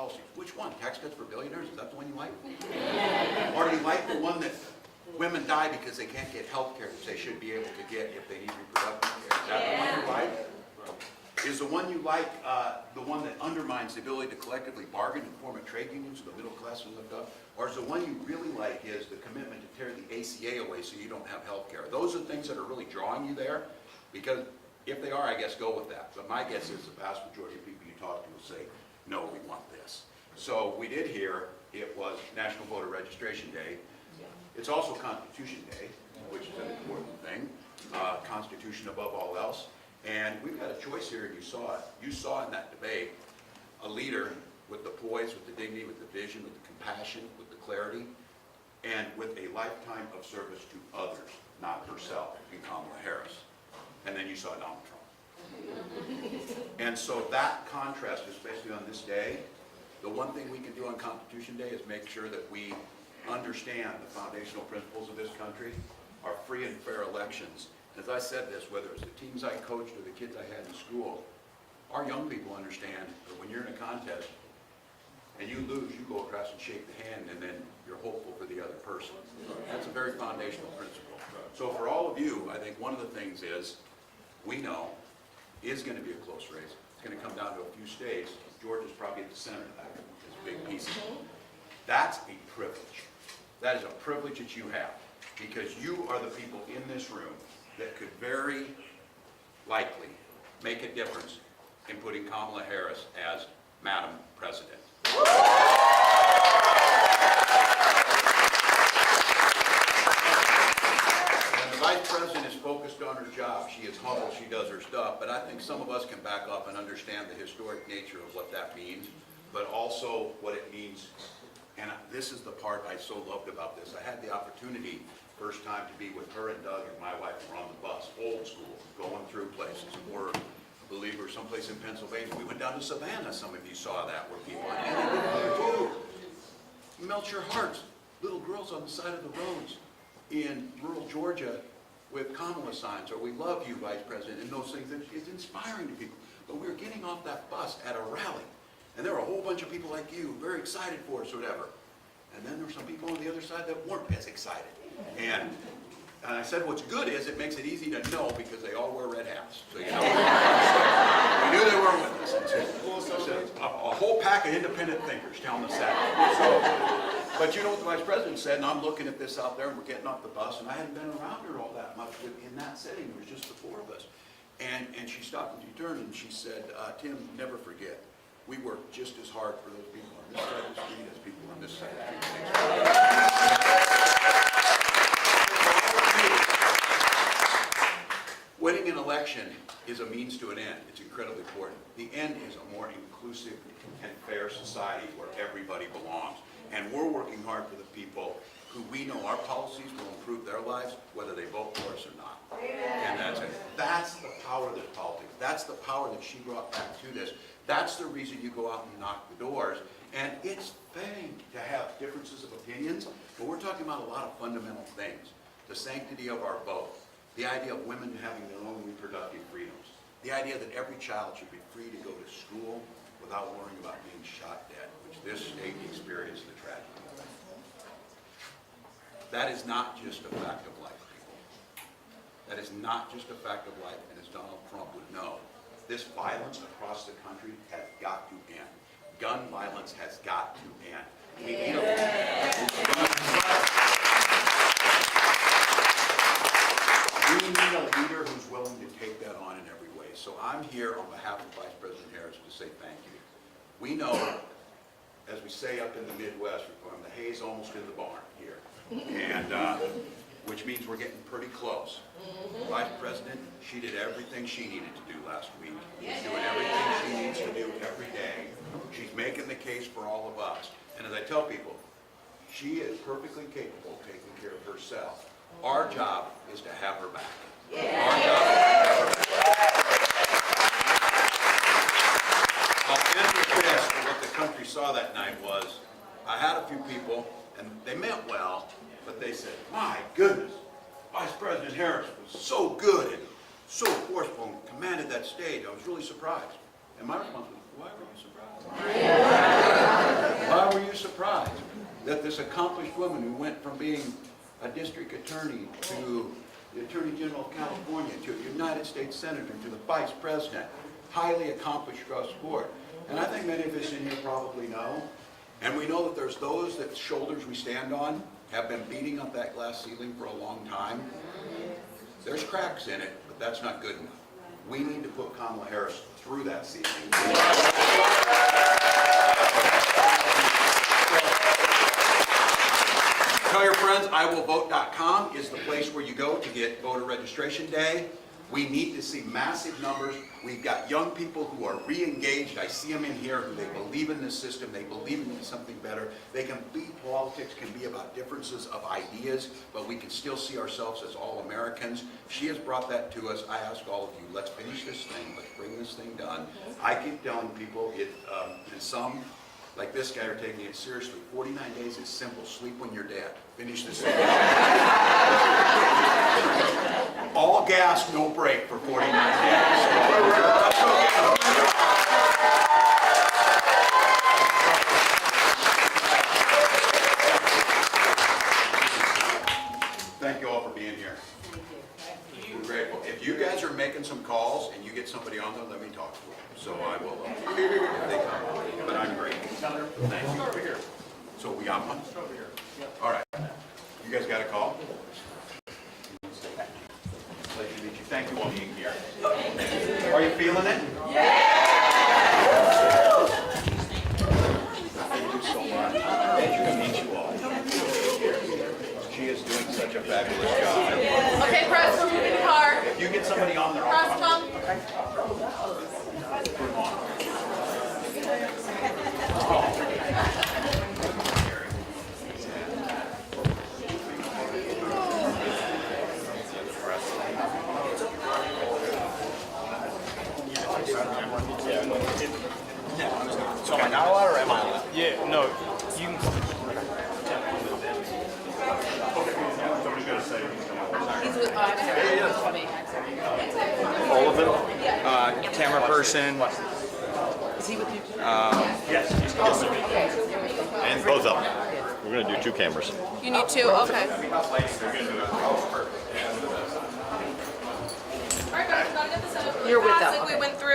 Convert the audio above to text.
policies. Which one? Tax cuts for billionaires? Is that the one you like? Or do you like the one that women die because they can't get health care that they should be able to get if they need reproductive care? Is that the one you like? Is the one you like the one that undermines the ability to collectively bargain and form a trade union so the middle class will lift up? Or is the one you really like is the commitment to tear the ACA away so you don't have health care? Those are things that are really drawing you there, because if they are, I guess go with that. But my guess is the vast majority of people you talk to will say, no, we want this. So we did hear it was National Voter Registration Day. It's also Constitution Day, which is an important thing. Constitution above all else. And we've got a choice here, and you saw it. You saw in that debate a leader with the poise, with the dignity, with the vision, with the compassion, with the clarity, and with a lifetime of service to others, not herself, in Kamala Harris. And then you saw Donald Trump. And so that contrast, especially on this day, the one thing we can do on Constitution Day is make sure that we understand the foundational principles of this country, our free and fair elections. As I said this, whether it's the teams I coached or the kids I had in school, our young people understand that when you're in a contest and you lose, you go across and shake the hand, and then you're hopeful for the other person. That's a very foundational principle. So for all of you, I think one of the things is, we know is going to be a close race. It's going to come down to a few states. Georgia's probably at the center of that. It's a big piece of it. That's a privilege. That is a privilege that you have, because you are the people in this room that could very likely make a difference in putting Kamala Harris as Madam President. And the Vice President is focused on her job. She is humble. She does her stuff. But I think some of us can back up and understand the historic nature of what that means, but also what it means. And this is the part I so loved about this. I had the opportunity first time to be with her and Doug and my wife. Were on the bus, old school, going through places. We're, I believe we're someplace in Pennsylvania. We went down to Savannah. Some of you saw that, where people, and they did there too. You melt your hearts. Little girls on the side of the roads in rural Georgia with Kamala signs, or we love you, Vice President, and those things. It's inspiring to people. But we were getting off that bus at a rally, and there were a whole bunch of people like you, very excited for us, or whatever. And then there were some people on the other side that weren't as excited. And I said, what's good is it makes it easy to know, because they all wear red hats. So you know, we knew they were with us. A whole pack of independent thinkers telling us that. So, but you know what the Vice President said, and I'm looking at this out there, and we're getting off the bus, and I hadn't been around her all that much in that setting. It was just the four of us. And she stopped and she turned and she said, Tim, never forget, we work just as hard for those people on this side of the street as people on this side of the street. Winning an election is a means to an end. It's incredibly important. The end is a more inclusive and fair society where everybody belongs. And we're working hard for the people who we know our policies will improve their lives, whether they vote for us or not. And that's it. That's the power of this politics. That's the power that she brought back to this. That's the reason you go out and knock the doors. And it's fine to have differences of opinions, but we're talking about a lot of fundamental things. The sanctity of our vote, the idea of women having their own reproductive freedoms, the idea that every child should be free to go to school without worrying about being shot dead, which this state experienced the tragedy of. That is not just a fact of life, people. That is not just a fact of life, and as Donald Trump would know, this violence across the country has got to end. Gun violence has got to end. We need a leader who's willing to take that on in every way. So I'm here on behalf of Vice President Harris to say thank you. We know, as we say up in the Midwest, the hay's almost in the barn here, and which means we're getting pretty close. Vice President, she did everything she needed to do last week. She's doing everything she needs to do every day. She's making the case for all of us. And as I tell people, she is perfectly capable of taking care of herself. Our job is to have her back. Our job is to have her back. I'll end with this. What the country saw that night was, I had a few people, and they meant well, but they said, my goodness, Vice President Harris was so good and so forceful and commanded that stage. I was really surprised. And my response was, why were you surprised? that this accomplished woman who went from being a district attorney to the Attorney General of California, to a United States Senator, to the Vice President, highly accomplished across the board. And I think many of us in here probably know, and we know that there's those that shoulders we stand on have been beating up that glass ceiling for a long time. There's cracks in it, but that's not good enough. We need to put Kamala Harris through that ceiling. Tell your friends, IWillVote.com is the place where you go to get voter registration day. We need to see massive numbers. We've got young people who are re-engaged. I see them in here who they believe in this system. They believe in something better. They can be, politics can be about differences of ideas, but we can still see ourselves as all Americans. She has brought that to us. I ask all of you, let's finish this thing. Let's bring this thing done. I keep telling people, and some, like this guy, are taking it seriously. 49 days is simple. Sleep when you're dead. Finish this thing. All gas, no brake for 49 days. Thank you all for being here. We're grateful. If you guys are making some calls and you get somebody on there, let me talk to them. So I will, if they come. But I'm grateful. Thank you. Over here. So we got one? Over here. All right. You guys got a call? Pleasure to meet you. Thank you all for being here. Are you feeling it? Yeah! Thank you so much. Pleasure to meet you all. She is doing such a fabulous job. Okay, press from the car. If you get somebody on there, Press come. So am I not allowed or am I allowed? Yeah, no, you can. He's with All of them? Camera person. Is he with you? Yes. And both of them. We're going to do 2 cameras. You need two? Okay. You're with them. We went through.